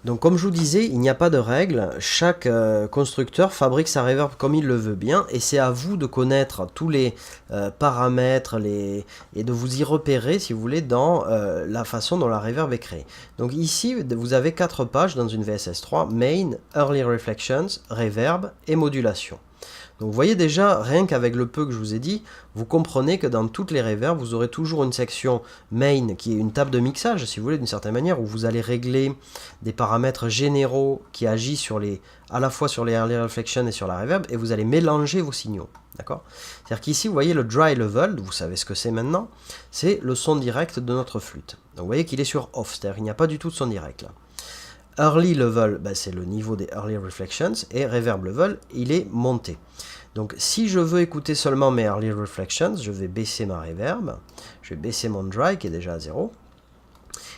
Donc comme je vous disais, il n'y a pas de règle, chaque constructeur fabrique sa reverb comme il le veut bien, et c'est à vous de connaître tous les paramètres et de vous y repérer, si vous voulez, dans la façon dont la reverb est créée. Donc ici, vous avez 4 pages dans une VSS3, Main, Early Reflections, Reverb et Modulation. Donc vous voyez déjà, rien qu'avec le peu que je vous ai dit, vous comprenez que dans toutes les reverbs, vous aurez toujours une section main qui est une table de mixage, si vous voulez, d'une certaine manière, où vous allez régler des paramètres généraux qui agissent sur à la fois sur les early reflections et sur la reverb, et vous allez mélanger vos signaux. D'accord? C'est-à-dire qu'ici, vous voyez le dry level, vous savez ce que c'est maintenant, c'est le son direct de notre flûte. Donc vous voyez qu'il est sur off, c'est-à-dire qu'il n'y a pas du tout de son direct là. Early level, ben, c'est le niveau des early reflections, et reverb level, il est monté. Donc si je veux écouter seulement mes early reflections, je vais baisser ma reverb, je vais baisser mon dry qui est déjà à 0,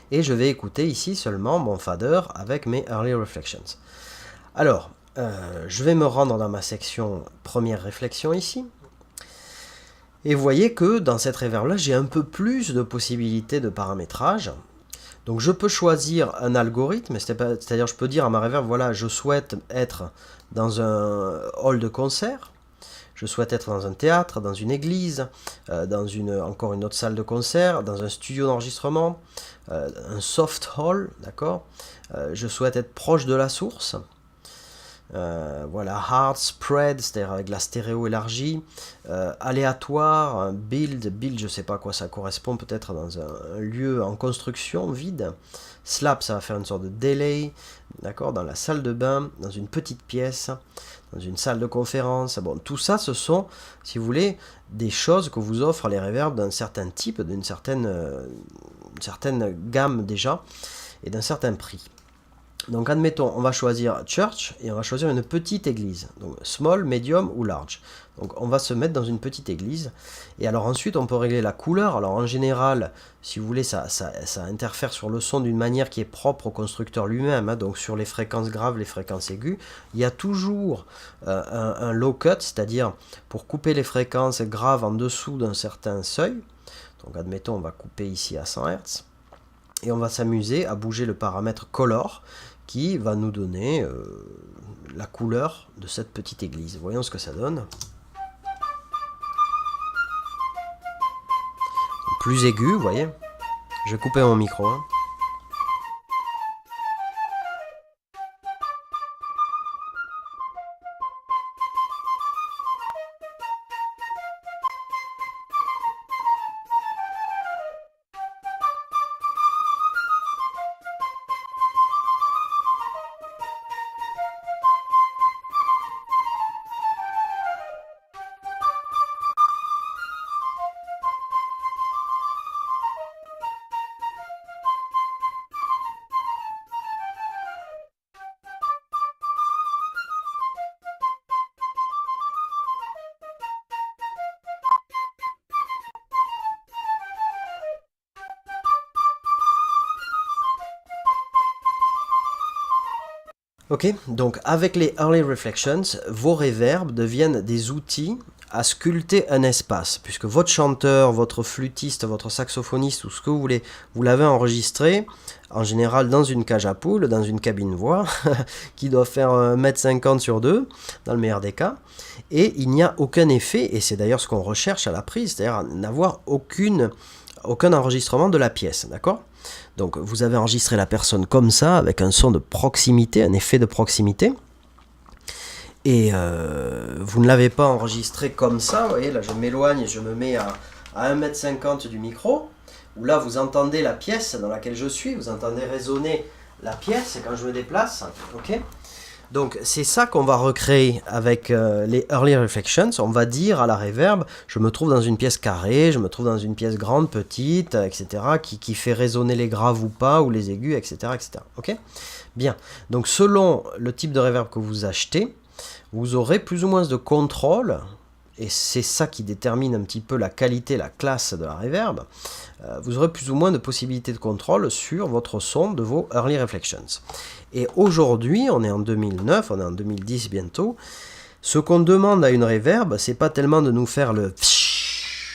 et je vais écouter ici seulement mon fader avec mes early reflections. Alors, je vais me rendre dans ma section première réflexion ici, et vous voyez que dans cette reverb là, j'ai un peu plus de possibilités de paramétrage. Donc je peux choisir un algorithme, c'est-à-dire je peux dire à ma reverb, voilà, je souhaite être dans un hall de concert, je souhaite être dans un théâtre, dans une église, dans encore une autre salle de concert, dans un studio d'enregistrement, un soft hall, d'accord. Je souhaite être proche de la source. Voilà, hard spread, c'est-à-dire avec la stéréo élargie, aléatoire, build, je sais pas à quoi ça correspond, peut-être dans un lieu en construction vide, slap, ça va faire une sorte de delay, d'accord, dans la salle de bain, dans une petite pièce, dans une salle de conférence, bon, tout ça, ce sont, si vous voulez, des choses que vous offrent les reverbs d'un certain type, d'une certaine gamme déjà, et d'un certain prix. Donc admettons, on va choisir church et on va choisir une petite église. Donc small, medium ou large. Donc on va se mettre dans une petite église. Et alors ensuite on peut régler la couleur. Alors en général, si vous voulez, ça interfère sur le son d'une manière qui est propre au constructeur lui-même. Hein, donc sur les fréquences graves, les fréquences aiguës. Il y a toujours un low cut, c'est-à-dire pour couper les fréquences graves en dessous d'un certain seuil. Donc admettons, on va couper ici à 100 Hz. Et on va s'amuser à bouger le paramètre color qui va nous donner la couleur de cette petite église. Voyons ce que ça donne. Plus aigu, vous voyez. Je vais couper mon micro. Hein. Ok, donc avec les Early Reflections, vos reverbs deviennent des outils à sculpter un espace, puisque votre chanteur, votre flûtiste, votre saxophoniste, ou ce que vous voulez, vous l'avez enregistré, en général dans une cage à poules, dans une cabine voix, qui doit faire 1,50 m sur 2, dans le meilleur des cas, et il n'y a aucun effet, et c'est d'ailleurs ce qu'on recherche à la prise, c'est-à-dire n'avoir aucun enregistrement de la pièce, d'accord ? Donc vous avez enregistré la personne comme ça, avec un son de proximité, un effet de proximité. Et vous ne l'avez pas enregistré comme ça, vous voyez, là je m'éloigne et je me mets à 1,50 m du micro, où là vous entendez la pièce dans laquelle je suis, vous entendez résonner la pièce quand je me déplace, ok ? Donc c'est ça qu'on va recréer avec les Early Reflections. On va dire à la reverb, je me trouve dans une pièce carrée, je me trouve dans une pièce grande, petite, etc. qui fait résonner les graves ou pas, ou les aigus, etc. etc. Ok ? Bien. Donc selon le type de reverb que vous achetez, vous aurez plus ou moins de contrôle, et c'est ça qui détermine un petit peu la qualité, la classe de la reverb. Vous aurez plus ou moins de possibilités de contrôle sur votre son de vos Early Reflections. Et aujourd'hui, on est en 2009, on est en 2010 bientôt, ce qu'on demande à une reverb, c'est pas tellement de nous faire le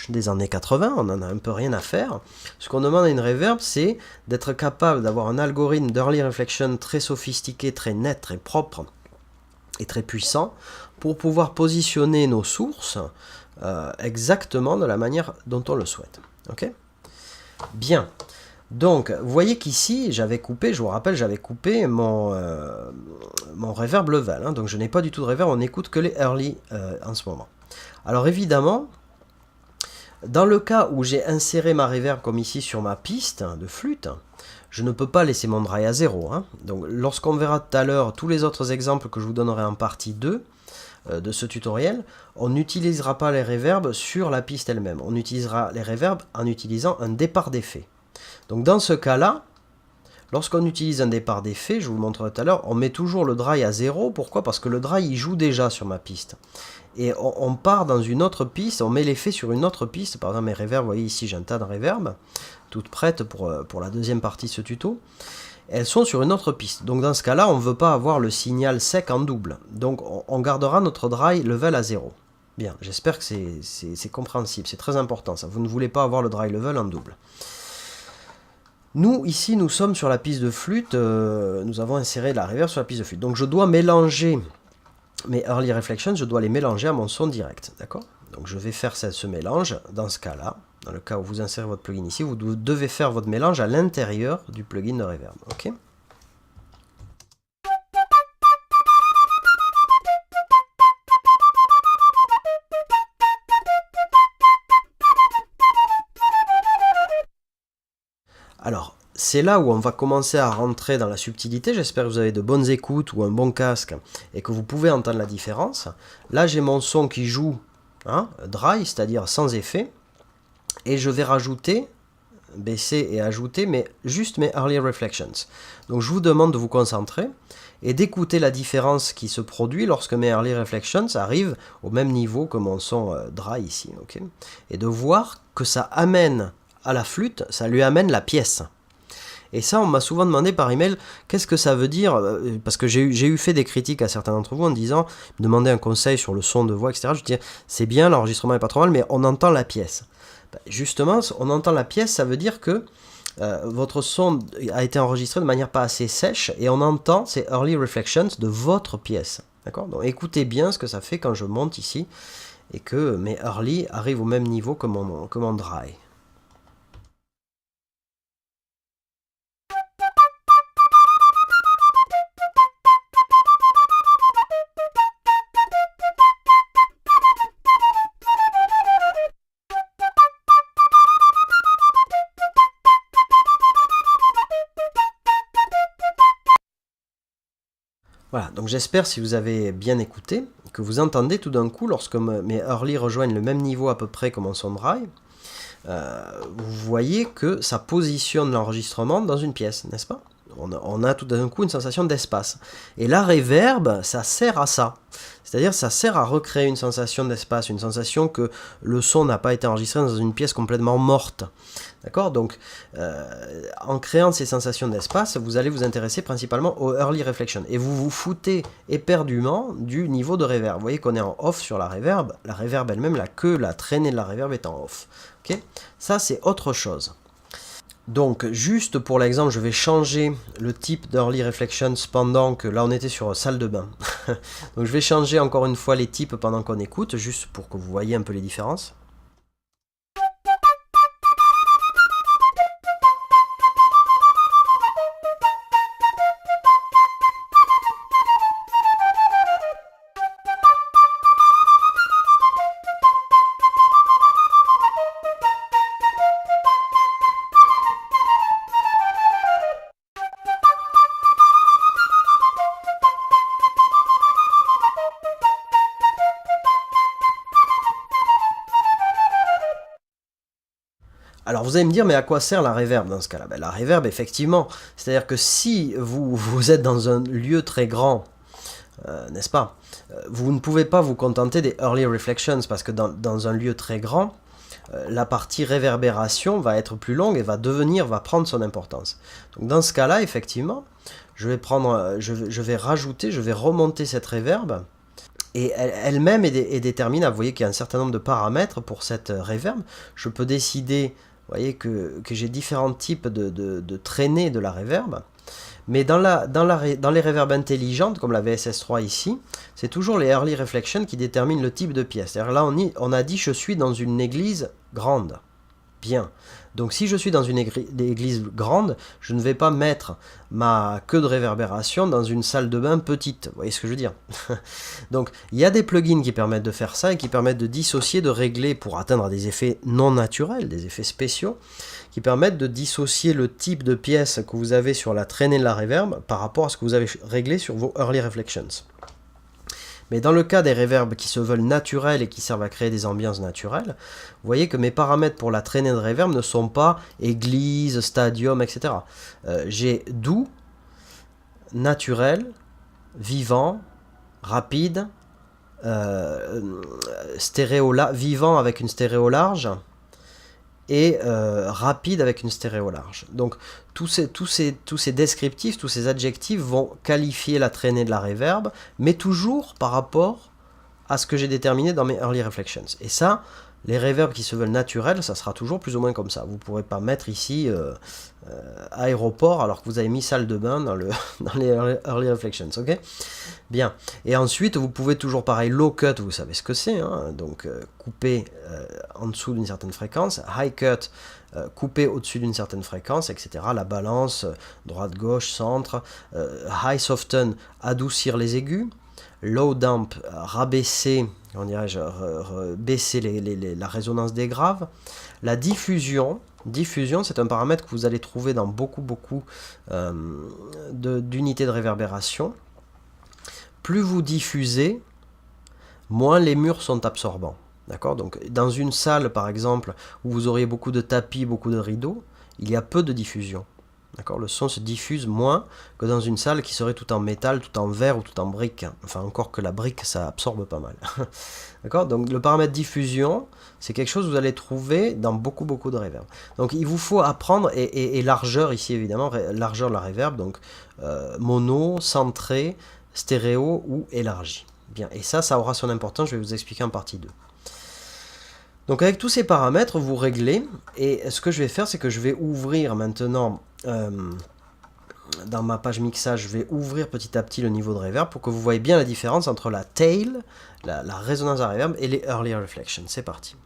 des années 80, on en a un peu rien à faire. Ce qu'on demande à une reverb, c'est d'être capable d'avoir un algorithme d'early reflection très sophistiqué, très net, très propre et très puissant pour pouvoir positionner nos sources exactement de la manière dont on le souhaite. Ok ? Bien. Donc, vous voyez qu'ici, j'avais coupé, je vous rappelle, j'avais coupé mon reverb level. Hein, donc, je n'ai pas du tout de reverb, on n'écoute que les early en ce moment. Alors, évidemment, dans le cas où j'ai inséré ma reverb comme ici sur ma piste de flûte, je ne peux pas laisser mon dry à 0. Hein. Donc, lorsqu'on verra tout à l'heure tous les autres exemples que je vous donnerai en partie 2 de ce tutoriel, on n'utilisera pas les reverbs sur la piste elle-même. On utilisera les reverbs en utilisant un départ d'effet. Donc dans ce cas-là, lorsqu'on utilise un départ d'effet, je vous le montrerai tout à l'heure, on met toujours le dry à 0. Pourquoi? Parce que le dry il joue déjà sur ma piste. Et on part dans une autre piste, on met l'effet sur une autre piste. Par exemple mes reverbs, vous voyez ici j'ai un tas de reverbs, toutes prêtes pour la deuxième partie de ce tuto. Elles sont sur une autre piste. Donc dans ce cas-là, on ne veut pas avoir le signal sec en double. Donc on gardera notre dry level à 0. Bien, j'espère que c'est compréhensible, c'est très important ça. Vous ne voulez pas avoir le dry level en double. Nous, ici, nous sommes sur la piste de flûte, nous avons inséré la reverb sur la piste de flûte. Donc je dois mélanger mes early reflections, je dois les mélanger à mon son direct, d'accord? Donc je vais faire ce mélange dans ce cas-là. Dans le cas où vous insérez votre plugin ici, vous devez faire votre mélange à l'intérieur du plugin de reverb, ok? Alors, c'est là où on va commencer à rentrer dans la subtilité. J'espère que vous avez de bonnes écoutes ou un bon casque et que vous pouvez entendre la différence. Là, j'ai mon son qui joue hein, dry, c'est-à-dire sans effet. Et je vais rajouter, baisser et ajouter juste mes early reflections. Donc, je vous demande de vous concentrer et d'écouter la différence qui se produit lorsque mes early reflections arrivent au même niveau que mon son dry ici. Okay, et de voir que ça amène à la flûte, ça lui amène la pièce. Et ça, on m'a souvent demandé par email, qu'est-ce que ça veut dire? Parce que j'ai eu fait des critiques à certains d'entre vous en disant, me demander un conseil sur le son de voix, etc. Je dis, c'est bien, l'enregistrement est pas trop mal, mais on entend la pièce. Ben, justement, on entend la pièce, ça veut dire que votre son a été enregistré de manière pas assez sèche, et on entend ces early reflections de votre pièce. D'accord? Donc écoutez bien ce que ça fait quand je monte ici, et que mes early arrivent au même niveau que mon dry. Voilà, donc j'espère si vous avez bien écouté, que vous entendez tout d'un coup, lorsque mes early rejoignent le même niveau à peu près que mon son dry, vous voyez que ça positionne l'enregistrement dans une pièce, n'est-ce pas? On a tout d'un coup une sensation d'espace. Et la reverb, ça sert à ça. C'est-à-dire ça sert à recréer une sensation d'espace, une sensation que le son n'a pas été enregistré dans une pièce complètement morte. D'accord? Donc, en créant ces sensations d'espace, vous allez vous intéresser principalement aux early reflections. Et vous vous foutez éperdument du niveau de reverb. Vous voyez qu'on est en off sur la reverb elle-même, la traînée de la reverb est en off. Okay? Ça, c'est autre chose. Donc, juste pour l'exemple, je vais changer le type d'early reflections pendant que, là on était sur salle de bain. Donc je vais changer encore une fois les types pendant qu'on écoute, juste pour que vous voyez un peu les différences. Alors vous allez me dire, mais à quoi sert la reverb dans ce cas-là? Ben, la reverb, effectivement, c'est-à-dire que si vous êtes dans un lieu très grand, n'est-ce pas, vous ne pouvez pas vous contenter des early reflections, parce que dans un lieu très grand, la partie réverbération va être plus longue et va prendre son importance. Donc dans ce cas-là, effectivement, je vais remonter cette reverb, Et elle-même est déterminable. Vous voyez qu'il y a un certain nombre de paramètres pour cette reverb. Je peux décider, vous voyez, que j'ai différents types de traînées de la reverb. Mais dans les reverbs intelligentes, comme la VSS3 ici, c'est toujours les Early Reflection qui déterminent le type de pièce. C'est-à-dire là, on a dit je suis dans une église grande. Bien. Donc si je suis dans une église grande, je ne vais pas mettre ma queue de réverbération dans une salle de bain petite. Vous voyez ce que je veux dire? Donc il y a des plugins qui permettent de faire ça et qui permettent de dissocier, de régler pour atteindre des effets non naturels, des effets spéciaux, qui permettent de dissocier le type de pièce que vous avez sur la traînée de la reverb par rapport à ce que vous avez réglé sur vos Early Reflections. Mais dans le cas des reverbs qui se veulent naturels et qui servent à créer des ambiances naturelles, vous voyez que mes paramètres pour la traînée de reverb ne sont pas église, stadium, etc. J'ai doux, naturel, vivant, rapide, vivant avec une stéréo large, et rapide avec une stéréo large. Donc tous ces descriptifs, tous ces adjectifs vont qualifier la traînée de la reverb, mais toujours par rapport à ce que j'ai déterminé dans mes Early Reflections. Et ça, les reverbs qui se veulent naturels, ça sera toujours plus ou moins comme ça. Vous ne pourrez pas mettre ici aéroport alors que vous avez mis salle de bain dans les Early Reflections, ok? Bien. Et ensuite, vous pouvez toujours pareil, low cut, vous savez ce que c'est, hein, donc couper en dessous d'une certaine fréquence, high cut, couper au-dessus d'une certaine fréquence, etc. La balance, droite-gauche, centre, high soften, adoucir les aigus, low damp, rabaisser, comment dirais-je, baisser la résonance des graves, la diffusion. Diffusion, c'est un paramètre que vous allez trouver dans beaucoup d'unités de réverbération. Plus vous diffusez, moins les murs sont absorbants. D'accord? Donc, dans une salle, par exemple, où vous auriez beaucoup de tapis, beaucoup de rideaux, il y a peu de diffusion. D'accord? Le son se diffuse moins que dans une salle qui serait tout en métal, tout en verre ou tout en brique. Enfin, encore que la brique, ça absorbe pas mal. D'accord? Donc, le paramètre diffusion, c'est quelque chose que vous allez trouver dans beaucoup de reverb. Donc, il vous faut apprendre, et largeur ici, évidemment, largeur de la reverb, donc mono, centré, stéréo ou élargi. Bien, et ça aura son importance, je vais vous expliquer en partie 2. Donc avec tous ces paramètres, vous réglez, et ce que je vais faire, c'est que je vais ouvrir maintenant, dans ma page mixage, je vais ouvrir petit à petit le niveau de reverb pour que vous voyez bien la différence entre la tail, la résonance à reverb, et les early reflections. C'est parti.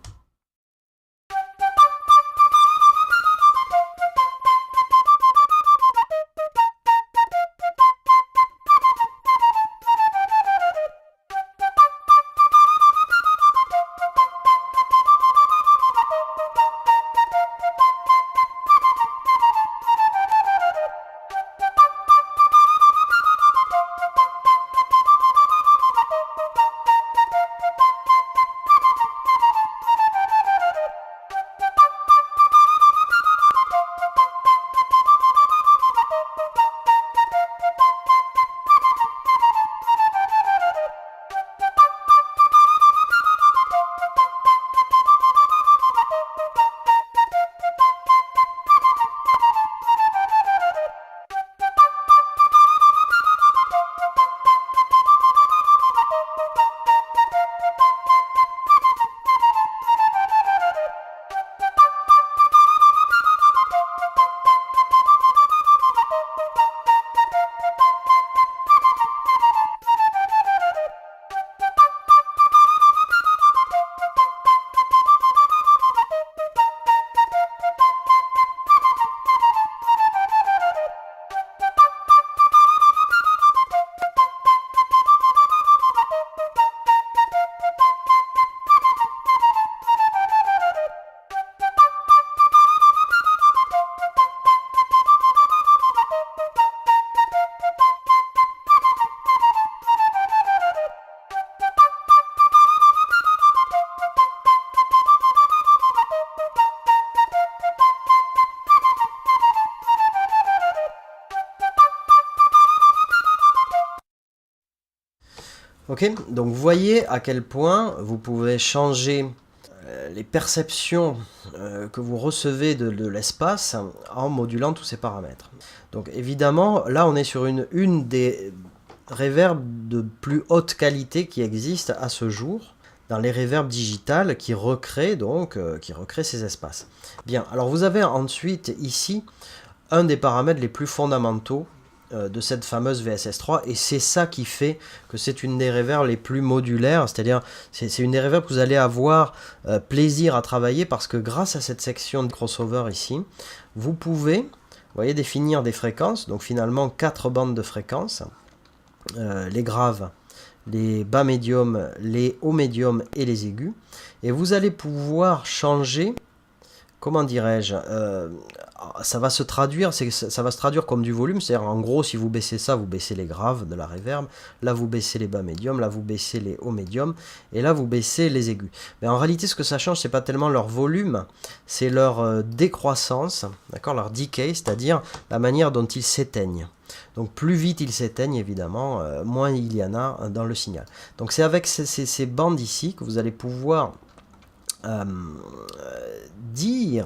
Ok, donc vous voyez à quel point vous pouvez changer les perceptions que vous recevez de l'espace en modulant tous ces paramètres. Donc évidemment, là on est sur une des reverb de plus haute qualité qui existe à ce jour dans les reverbs digitales qui recréent ces espaces. Bien, alors vous avez ensuite ici un des paramètres les plus fondamentaux de cette fameuse VSS3, et c'est ça qui fait que c'est une des reverbs les plus modulaires, c'est-à-dire c'est une des reverbs que vous allez avoir plaisir à travailler, parce que grâce à cette section de crossover ici, vous pouvez, vous voyez, définir des fréquences, donc finalement 4 bandes de fréquences, les graves, les bas médiums, les hauts médiums et les aigus, et vous allez pouvoir changer, comment dirais-je, ça va se traduire comme du volume, c'est-à-dire en gros si vous baissez ça, vous baissez les graves de la reverb, là vous baissez les bas médiums, là vous baissez les hauts médiums, et là vous baissez les aigus. Mais en réalité ce que ça change, c'est pas tellement leur volume, c'est leur décroissance, d'accord, leur decay, c'est-à-dire la manière dont ils s'éteignent. Donc plus vite ils s'éteignent évidemment, moins il y en a dans le signal. Donc c'est avec ces bandes ici que vous allez pouvoir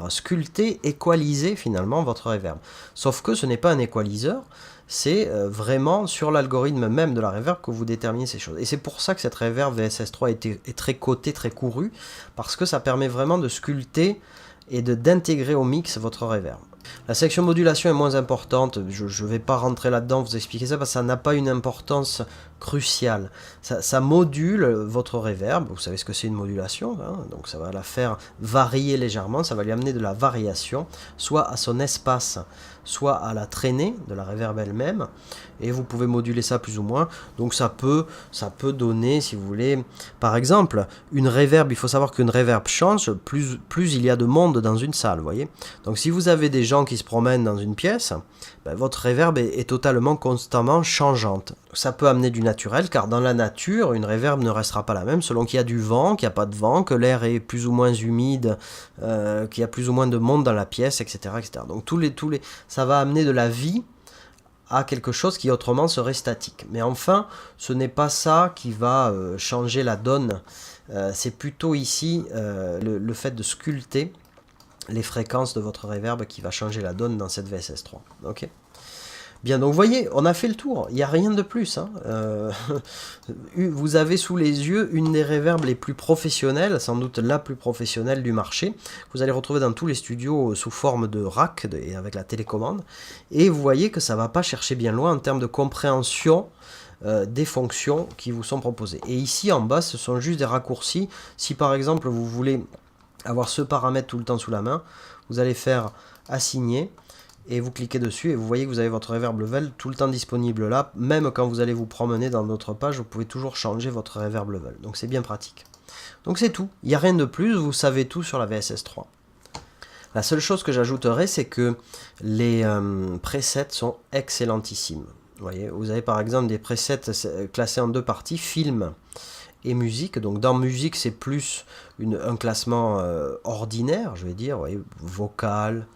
sculpter, équaliser finalement votre reverb. Sauf que ce n'est pas un équaliseur, c'est vraiment sur l'algorithme même de la reverb que vous déterminez ces choses. Et c'est pour ça que cette reverb VSS3 est très cotée, très courue, parce que ça permet vraiment de sculpter et d'intégrer au mix votre reverb. La section modulation est moins importante, je ne vais pas rentrer là-dedans, vous expliquer ça, parce que ça n'a pas une importance cruciale. Ça module votre reverb, vous savez ce que c'est une modulation, hein, donc ça va la faire varier légèrement, ça va lui amener de la variation, soit à son espace, soit à la traînée de la reverb elle-même, et vous pouvez moduler ça plus ou moins, donc ça peut donner, si vous voulez, par exemple, une reverb, il faut savoir qu'une reverb change, plus il y a de monde dans une salle, vous voyez. Donc si vous avez des gens qui se promènent dans une pièce, ben, votre reverb est totalement, constamment changeante. Ça peut amener du naturel, car dans la nature, une reverb ne restera pas la même selon qu'il y a du vent, qu'il n'y a pas de vent, que l'air est plus ou moins humide, qu'il y a plus ou moins de monde dans la pièce, etc. etc. Donc ça va amener de la vie à quelque chose qui autrement serait statique. Mais enfin, ce n'est pas ça qui va changer la donne. C'est plutôt ici le fait de sculpter les fréquences de votre reverb qui va changer la donne dans cette VSS3. Ok. Bien, donc vous voyez, on a fait le tour, il n'y a rien de plus. Hein. Vous avez sous les yeux une des reverbs les plus professionnelles, sans doute la plus professionnelle du marché. Vous allez retrouver dans tous les studios sous forme de rack et avec la télécommande. Et vous voyez que ça ne va pas chercher bien loin en termes de compréhension des fonctions qui vous sont proposées. Et ici en bas, ce sont juste des raccourcis. Si par exemple vous voulez avoir ce paramètre tout le temps sous la main, vous allez faire assigner et vous cliquez dessus et vous voyez que vous avez votre reverb level tout le temps disponible là. Même quand vous allez vous promener dans d'autres pages, vous pouvez toujours changer votre reverb level. Donc c'est bien pratique. Donc c'est tout, il n'y a rien de plus, vous savez tout sur la VSS3. La seule chose que j'ajouterai, c'est que les presets sont excellentissimes. Vous avez par exemple des presets classés en deux parties, film et musique. Donc dans musique, c'est plus un classement ordinaire, je vais dire, vocal,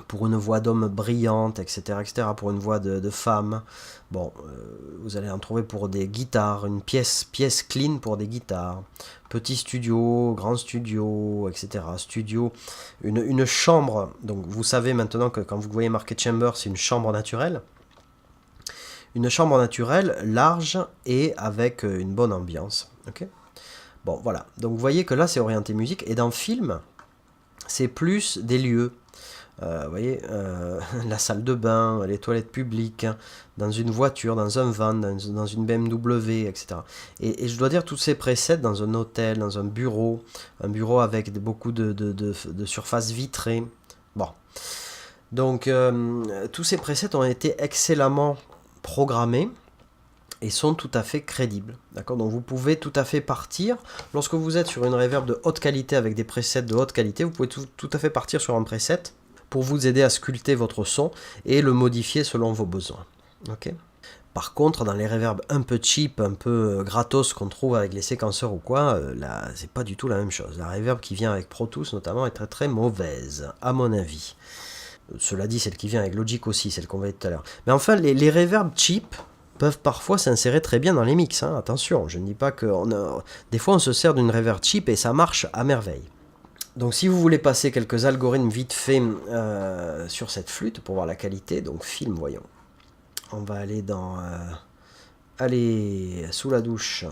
pour une voix d'homme brillante, etc., etc., pour une voix de femme. Bon, vous allez en trouver pour des guitares, une pièce clean pour des guitares, petit studio, grand studio, etc., studio, une chambre. Donc vous savez maintenant que quand vous voyez marqué chamber, c'est une chambre naturelle. Une chambre naturelle, large et avec une bonne ambiance. Okay. Bon, voilà. Donc vous voyez que là, c'est orienté musique. Et dans film, c'est plus des lieux. Vous voyez, la salle de bain, les toilettes publiques, dans une voiture, dans un van, dans une BMW, etc. Et je dois dire, tous ces presets dans un hôtel, dans un bureau avec beaucoup de surfaces vitrées. Bon. Donc, tous ces presets ont été excellemment programmés et sont tout à fait crédibles. D'accord ? Donc vous pouvez tout à fait partir, lorsque vous êtes sur une reverb de haute qualité avec des presets de haute qualité, vous pouvez tout à fait partir sur un preset pour vous aider à sculpter votre son et le modifier selon vos besoins. Okay ? Par contre, dans les reverbs un peu cheap, un peu gratos qu'on trouve avec les séquenceurs ou quoi, là, c'est pas du tout la même chose. La reverb qui vient avec Pro Tools notamment est très très mauvaise, à mon avis. Cela dit, celle qui vient avec Logic aussi, celle qu'on va voir tout à l'heure. Mais enfin, les reverbs cheap peuvent parfois s'insérer très bien dans les mix. Hein. Attention, je ne dis pas que... Des fois, on se sert d'une reverb cheap et ça marche à merveille. Donc si vous voulez passer quelques algorithmes vite fait sur cette flûte pour voir la qualité, donc film, voyons. On va aller dans... allez, sous la douche.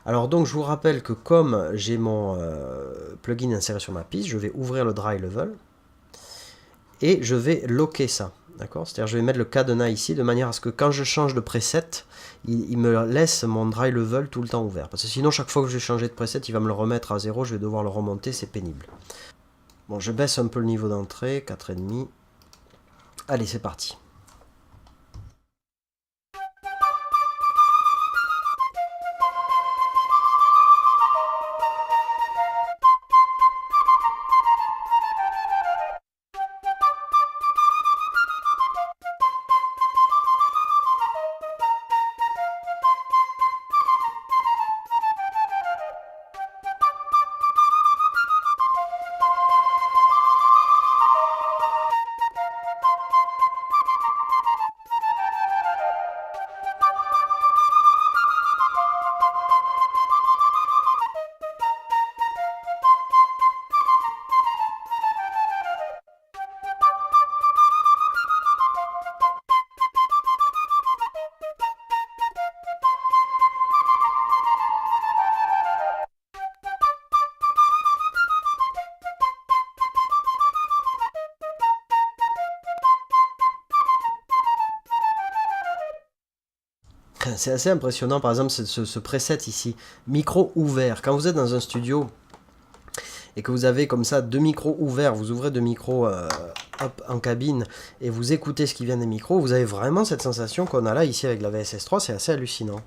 Alors donc je vous rappelle que comme j'ai mon plugin inséré sur ma piste, je vais ouvrir le dry level et je vais locker ça. D'accord? C'est-à-dire je vais mettre le cadenas ici de manière à ce que quand je change de preset, il me laisse mon dry level tout le temps ouvert. Parce que sinon chaque fois que je vais changer de preset, il va me le remettre à 0, je vais devoir le remonter, c'est pénible. Bon, je baisse un peu le niveau d'entrée, 4,5. Allez, c'est parti. C'est assez impressionnant, par exemple, ce preset ici, micro ouvert. Quand vous êtes dans un studio et que vous avez comme ça deux micros ouverts, vous ouvrez deux micros hop, en cabine et vous écoutez ce qui vient des micros, vous avez vraiment cette sensation qu'on a là ici avec la VSS3, c'est assez hallucinant.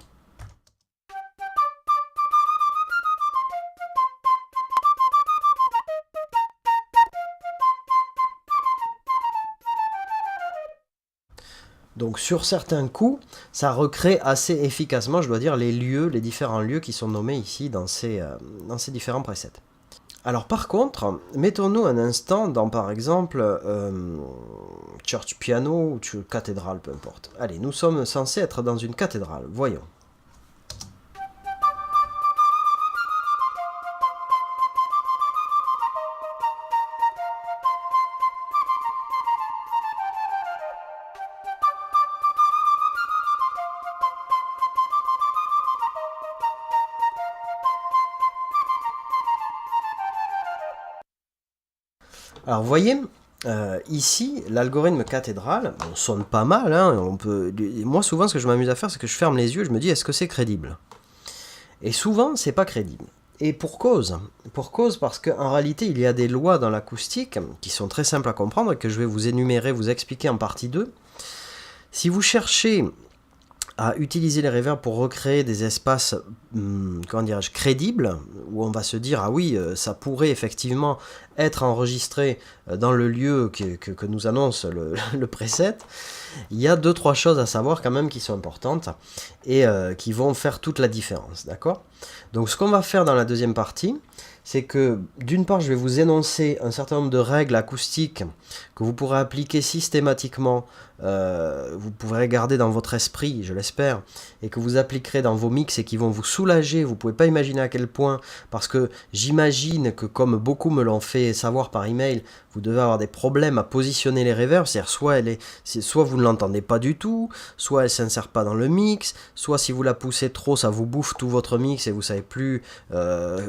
Donc sur certains coups, ça recrée assez efficacement, je dois dire, les lieux, les différents lieux qui sont nommés ici dans ces différents presets. Alors par contre, mettons-nous un instant dans par exemple Church Piano ou cathédrale, peu importe. Allez, nous sommes censés être dans une cathédrale, voyons. Alors vous voyez, ici, l'algorithme cathédrale, on sonne pas mal, hein, moi souvent ce que je m'amuse à faire, c'est que je ferme les yeux, je me dis est-ce que c'est crédible? Et souvent, c'est pas crédible. Et pour cause parce qu'en réalité, il y a des lois dans l'acoustique qui sont très simples à comprendre et que je vais vous énumérer, vous expliquer en partie 2. Si vous cherchez à utiliser les reverbs pour recréer des espaces, comment dirais-je, crédibles, où on va se dire, ah oui, ça pourrait effectivement être enregistré dans le lieu que nous annonce le preset, il y a 2-3 choses à savoir quand même qui sont importantes et qui vont faire toute la différence, d'accord? Donc ce qu'on va faire dans la deuxième partie, c'est que d'une part je vais vous énoncer un certain nombre de règles acoustiques que vous pourrez appliquer systématiquement, vous pourrez garder dans votre esprit, je l'espère, et que vous appliquerez dans vos mix et qui vont vous soulager, vous ne pouvez pas imaginer à quel point, parce que j'imagine que comme beaucoup me l'ont fait savoir par email, vous devez avoir des problèmes à positionner les reverbs, c'est-à-dire soit vous ne l'entendez pas du tout, soit elle ne s'insère pas dans le mix, soit si vous la poussez trop, ça vous bouffe tout votre mix et vous ne savez plus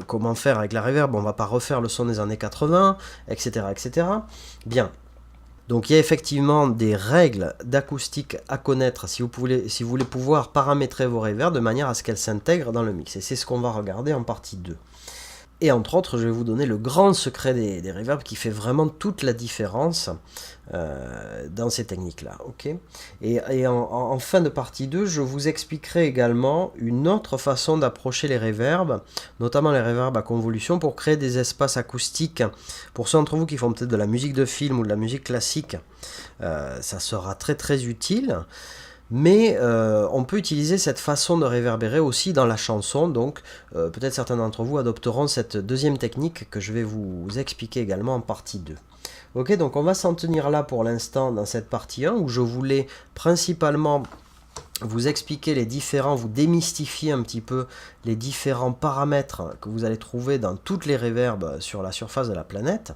comment faire avec la reverb, on ne va pas refaire le son des années 80, etc. etc. Bien. Donc il y a effectivement des règles d'acoustique à connaître si vous voulez pouvoir paramétrer vos reverbs de manière à ce qu'elles s'intègrent dans le mix. Et c'est ce qu'on va regarder en partie 2. Et entre autres, je vais vous donner le grand secret des reverbs qui fait vraiment toute la différence dans ces techniques-là. Okay, et en fin de partie 2, je vous expliquerai également une autre façon d'approcher les reverbs, notamment les reverbs à convolution, pour créer des espaces acoustiques. Pour ceux d'entre vous qui font peut-être de la musique de film ou de la musique classique, ça sera très très utile. Mais on peut utiliser cette façon de réverbérer aussi dans la chanson, donc peut-être certains d'entre vous adopteront cette deuxième technique que je vais vous expliquer également en partie 2. Ok, donc on va s'en tenir là pour l'instant dans cette partie 1 où je voulais principalement vous expliquer les différents, vous démystifier un petit peu les différents paramètres que vous allez trouver dans toutes les reverbs sur la surface de la planète.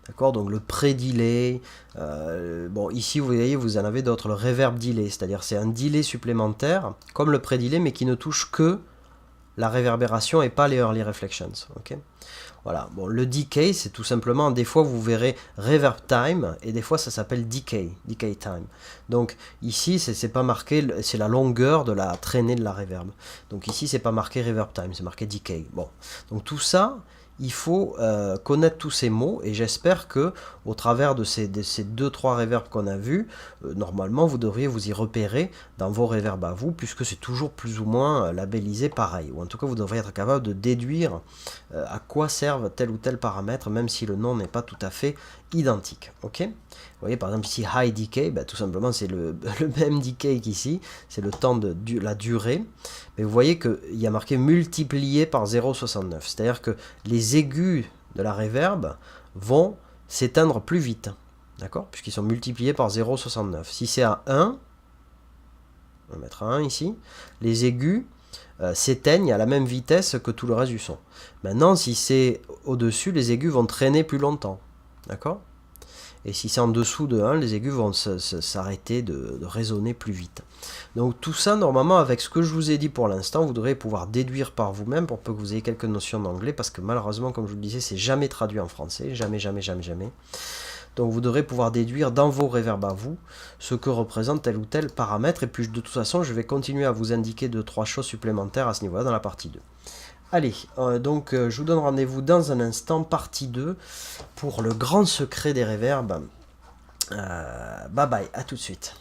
D'accord, donc le pré-delay, bon ici vous voyez vous en avez d'autres, le reverb delay, c'est-à-dire c'est un delay supplémentaire, comme le pré-delay mais qui ne touche que la réverbération et pas les early reflections. Ok, voilà, bon, le decay c'est tout simplement, des fois vous verrez reverb time et des fois ça s'appelle decay time. Donc ici c'est pas marqué, c'est la longueur de la traînée de la reverb. Donc ici c'est pas marqué reverb time, c'est marqué decay. Bon, donc tout ça, il faut connaître tous ces mots et j'espère que au travers de ces 2-3 reverbs qu'on a vus, normalement vous devriez vous y repérer dans vos reverbs à vous, puisque c'est toujours plus ou moins labellisé pareil, ou en tout cas vous devriez être capable de déduire à quoi servent tel ou tel paramètre, même si le nom n'est pas tout à fait identique. Ok, vous voyez par exemple ici high decay, ben, tout simplement c'est le même decay qu'ici, c'est le temps de la durée, mais vous voyez qu'il y a marqué multiplié par 0,69, c'est-à-dire que les aigus de la reverb vont s'éteindre plus vite, d'accord, puisqu'ils sont multipliés par 0,69. Si c'est à 1, on va mettre à 1 ici, les aigus s'éteignent à la même vitesse que tout le reste du son. Maintenant, si c'est au-dessus, les aigus vont traîner plus longtemps, d'accord. Et si c'est en dessous de 1, les aigus vont s'arrêter de résonner plus vite. Donc tout ça, normalement, avec ce que je vous ai dit pour l'instant, vous devrez pouvoir déduire par vous-même pour peu que vous ayez quelques notions d'anglais, parce que malheureusement, comme je vous le disais, c'est jamais traduit en français, jamais, jamais, jamais, jamais. Donc vous devrez pouvoir déduire dans vos reverbs à vous ce que représente tel ou tel paramètre, et puis de toute façon, je vais continuer à vous indiquer 2-3 choses supplémentaires à ce niveau-là dans la partie 2. Allez, donc je vous donne rendez-vous dans un instant, partie 2, pour le grand secret des reverbs. Bye bye, à tout de suite.